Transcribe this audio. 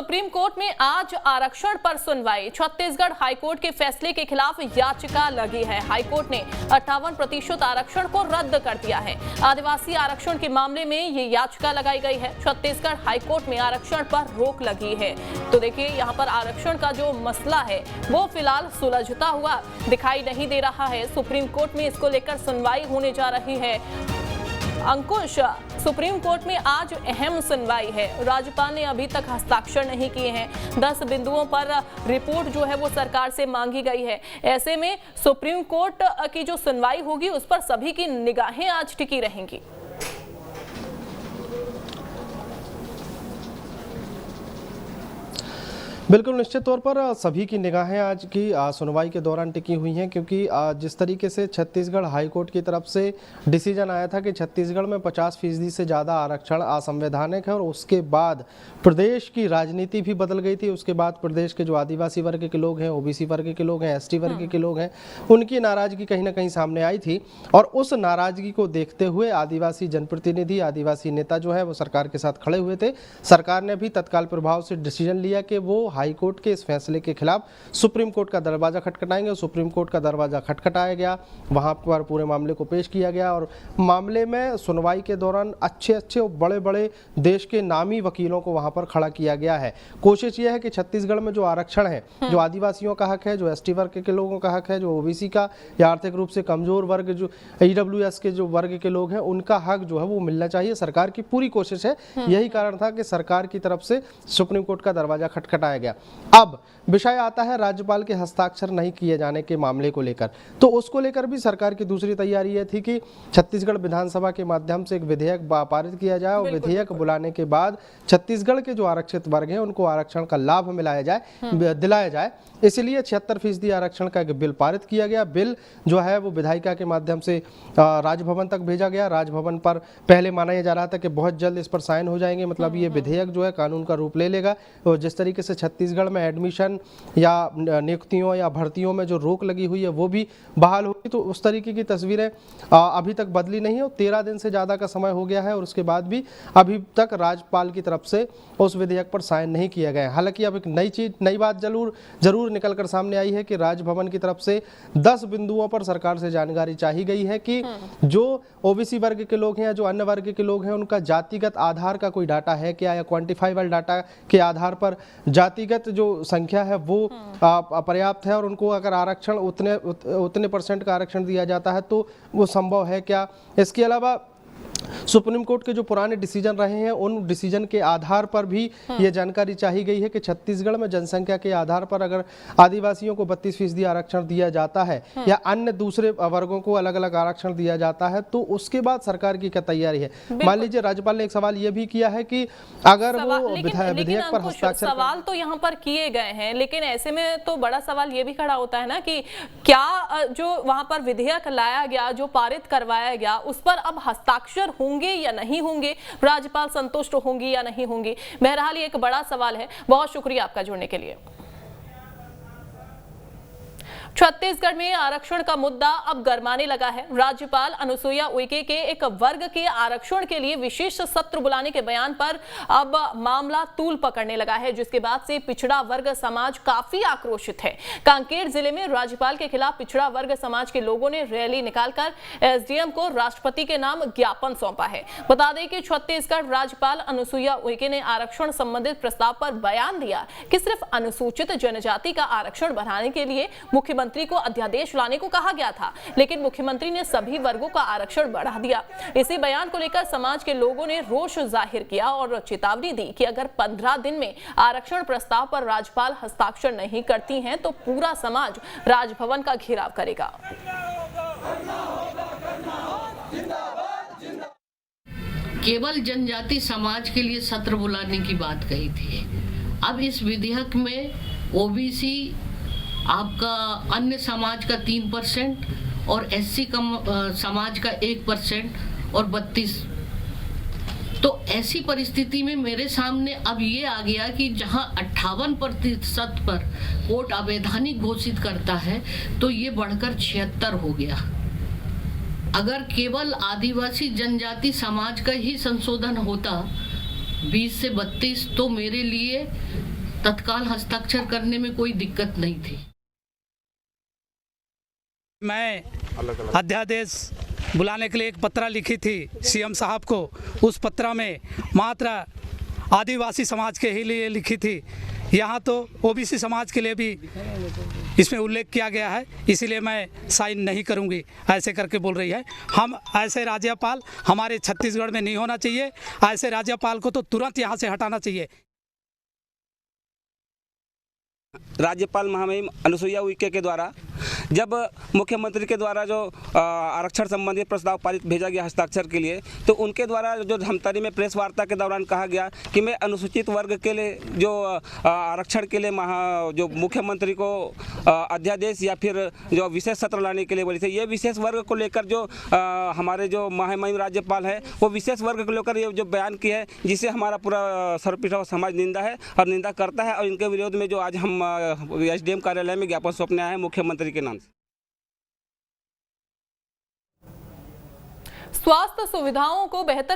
Supreme court में आज आरक्षण पर सुनवाई। छत्तीसगढ़ हाईकोर्ट के फैसले के खिलाफ याचिका लगी है। हाईकोर्ट ने 58% आरक्षण को रद्द कर दिया है। आदिवासी आरक्षण के मामले में ये याचिका लगाई गई है। छत्तीसगढ़ हाईकोर्ट में आरक्षण पर रोक लगी है। तो देखिए, यहाँ पर आरक्षण का जो मसला है वो फिलहाल सुलझता हुआ दिखाई नहीं दे रहा है। सुप्रीम कोर्ट में इसको लेकर सुनवाई होने जा रही है। अंकुश, सुप्रीम कोर्ट में आज अहम सुनवाई है। राज्यपाल ने अभी तक हस्ताक्षर नहीं किए हैं। 10 बिंदुओं पर रिपोर्ट जो है वो सरकार से मांगी गई है। ऐसे में सुप्रीम कोर्ट की जो सुनवाई होगी उस पर सभी की निगाहें आज टिकी रहेंगी। बिल्कुल निश्चित तौर पर सभी की निगाहें आज की सुनवाई के दौरान टिकी हुई हैं, क्योंकि जिस तरीके से छत्तीसगढ़ हाईकोर्ट की तरफ से डिसीजन आया था कि छत्तीसगढ़ में 50% से ज़्यादा आरक्षण असंवैधानिक है, और उसके बाद प्रदेश की राजनीति भी बदल गई थी। उसके बाद प्रदेश के जो आदिवासी वर्ग के लोग हैं, ओबीसी वर्ग के लोग हैं, एसटी वर्ग के लोग हैं, उनकी नाराजगी कहीं ना कहीं सामने आई थी। और उस नाराजगी को देखते हुए आदिवासी जनप्रतिनिधि, आदिवासी नेता जो है वो सरकार के साथ खड़े हुए थे। सरकार ने भी तत्काल प्रभाव से डिसीजन लिया कि वो हाईकोर्ट के इस फैसले के खिलाफ सुप्रीम कोर्ट का दरवाजा खटखटाएंगे। सुप्रीम कोर्ट का दरवाजा खटखटाया गया, वहां पर पूरे मामले को पेश किया गया, और मामले में सुनवाई के दौरान अच्छे और बड़े देश के नामी वकीलों को वहां पर खड़ा किया गया है। कोशिश यह है कि छत्तीसगढ़ में जो आरक्षण है, जो आदिवासियों का हक है, जो एसटी वर्ग के लोगों का हक है, जो ओबीसी का या आर्थिक रूप से कमजोर वर्ग, जो ईडब्ल्यूएस के जो वर्ग के लोग हैं, उनका हक जो है वो मिलना चाहिए। सरकार की पूरी कोशिश है। यही कारण था कि सरकार की तरफ से सुप्रीम कोर्ट का दरवाजा खटखटाया गया। अब विषय आता है राज्यपाल के हस्ताक्षर नहीं किए जाने के मामले को लेकर। तो उसको लेकर भी सरकार की दूसरी तैयारी यह थी कि छत्तीसगढ़ विधानसभा के माध्यम से एक विधेयक पारित किया जाए, और विधेयक बुलाने के बाद छत्तीसगढ़ के जो आरक्षित वर्ग हैं उनको आरक्षण का लाभ दिलाया जाए। इसलिए 76% आरक्षण का एक बिल पारित किया गया। बिल जो है वो विधायिका के माध्यम से राजभवन तक भेजा गया। राजभवन पर पहले माना यह जा रहा था कि बहुत जल्द इस पर साइन हो जाएंगे, मतलब ये विधेयक जो है कानून का रूप ले लेगा। और जिस तरीके से छत्तीसगढ़ में एडमिशन या नियुक्तियों या भर्तियों में जो रोक लगी हुई है वो भी बहाल होगी, तो उस तरीके की तस्वीरें अभी तक बदली नहीं है। 13 दिन से ज़्यादा का समय हो गया है, और उसके बाद भी अभी तक राज्यपाल की तरफ से उस विधेयक पर साइन नहीं किया गया है। हालांकि अब एक नई बात जरूर निकलकर सामने आई है कि राजभवन की तरफ से 10 बिंदुओं पर सरकार से जानकारी चाही गई है कि जो ओबीसी वर्ग के लोग हैं या जो अन्य वर्ग के लोग हैं, उनका जातिगत आधार का कोई डाटा है क्या, या क्वांटिफाइबल डाटा के आधार पर जातिगत जो संख्या है वो पर्याप्त है, और उनको अगर आरक्षण उतने % का आरक्षण दिया जाता है तो वो संभव है क्या। इसके अलावा सुप्रीम कोर्ट के जो पुराने डिसीजन रहे हैं, उन डिसीजन के आधार पर भी ये जानकारी चाही गई है कि छत्तीसगढ़ में जनसंख्या के आधार पर अगर आदिवासियों को 32% आरक्षण दिया जाता है या अन्य दूसरे वर्गों को अलग अलग आरक्षण दिया जाता है, तो उसके बाद सरकार की क्या तैयारी है। मान लीजिए राज्यपाल ने एक सवाल ये भी किया है कि अगर वो विधेयक पर हस्ताक्षर, सवाल तो यहाँ पर किए गए हैं, लेकिन ऐसे में तो बड़ा सवाल ये भी खड़ा होता है ना कि क्या जो वहां पर विधेयक लाया गया, जो पारित करवाया गया, उस पर अब हस्ताक्षर होंगे या नहीं होंगे, राज्यपाल संतुष्ट होंगी या नहीं होंगी। बहरहाल ये एक बड़ा सवाल है। बहुत शुक्रिया आपका जुड़ने के लिए। छत्तीसगढ़ में आरक्षण का मुद्दा अब गरमाने लगा है। राज्यपाल अनुसुईया उइके के एक वर्ग के आरक्षण के लिए विशेष सत्र बुलाने के बयान पर अब मामला तूल पकड़ने लगा है, जिसके बाद से पिछड़ा वर्ग समाज काफी आक्रोशित है। कांकेर जिले में राज्यपाल के खिलाफ पिछड़ा वर्ग समाज के लोगों ने रैली निकालकर एसडीएम को राष्ट्रपति के नाम ज्ञापन सौंपा है। बता दें कि छत्तीसगढ़ राज्यपाल अनुसुईया उइके ने आरक्षण संबंधित प्रस्ताव पर बयान दिया कि सिर्फ अनुसूचित जनजाति का आरक्षण बढ़ाने के लिए मुख्यमंत्री को अध्यादेश लाने को कहा गया था, लेकिन मुख्यमंत्री ने सभी वर्गों का आरक्षण बढ़ा दिया। इसी बयान को लेकर समाज के लोगों ने रोष जाहिर किया और चेतावनी दी कि अगर 15 दिन में आरक्षण प्रस्ताव पर राज्यपाल हस्ताक्षर नहीं करती हैं तो पूरा समाज राजभवन का घेराव करेगा। केवल जनजाति समाज के लिए सत्र बुलाने की बात कही थी। अब इस विधेयक में ओबीसी, आपका अन्य समाज का 3% और एससी समाज का 1% और 32। तो ऐसी परिस्थिति में मेरे सामने अब ये आ गया कि जहां 58% पर कोर्ट अवैधानिक घोषित करता है, तो ये बढ़कर 76 हो गया। अगर केवल आदिवासी जनजाति समाज का ही संशोधन होता 20 से 32, तो मेरे लिए तत्काल हस्ताक्षर करने में कोई दिक्कत नहीं थी। मैं अध्यादेश बुलाने के लिए एक पत्र लिखी थी सीएम साहब को। उस पत्र में मात्र आदिवासी समाज के ही लिए लिखी थी। यहाँ तो ओबीसी समाज के लिए भी इसमें उल्लेख किया गया है, इसीलिए मैं साइन नहीं करूँगी, ऐसे करके बोल रही है। हम ऐसे राज्यपाल हमारे छत्तीसगढ़ में नहीं होना चाहिए। ऐसे राज्यपाल को तो तुरंत यहाँ से हटाना चाहिए। राज्यपाल महामहिम अनुसुईया उइके के द्वारा जब मुख्यमंत्री के द्वारा जो आरक्षण संबंधी प्रस्ताव पारित भेजा गया हस्ताक्षर के लिए, तो उनके द्वारा जो धमतरी में प्रेस वार्ता के दौरान कहा गया कि मैं अनुसूचित वर्ग के लिए जो आरक्षण के लिए जो मुख्यमंत्री को अध्यादेश या फिर जो विशेष सत्र लाने के लिए बोली थी, ये विशेष वर्ग को लेकर जो हमारे जो महामहिम राज्यपाल है वो विशेष वर्ग को लेकर ये जो बयान किया है, जिसे हमारा पूरा सर्वपीढ़ी समाज निंदा है और निंदा करता है। और इनके विरोध में जो आज हम एसडीएम कार्यालय में ज्ञापन सौंपने आए हैं मुख्यमंत्री के नाम से। स्वास्थ्य सुविधाओं को बेहतर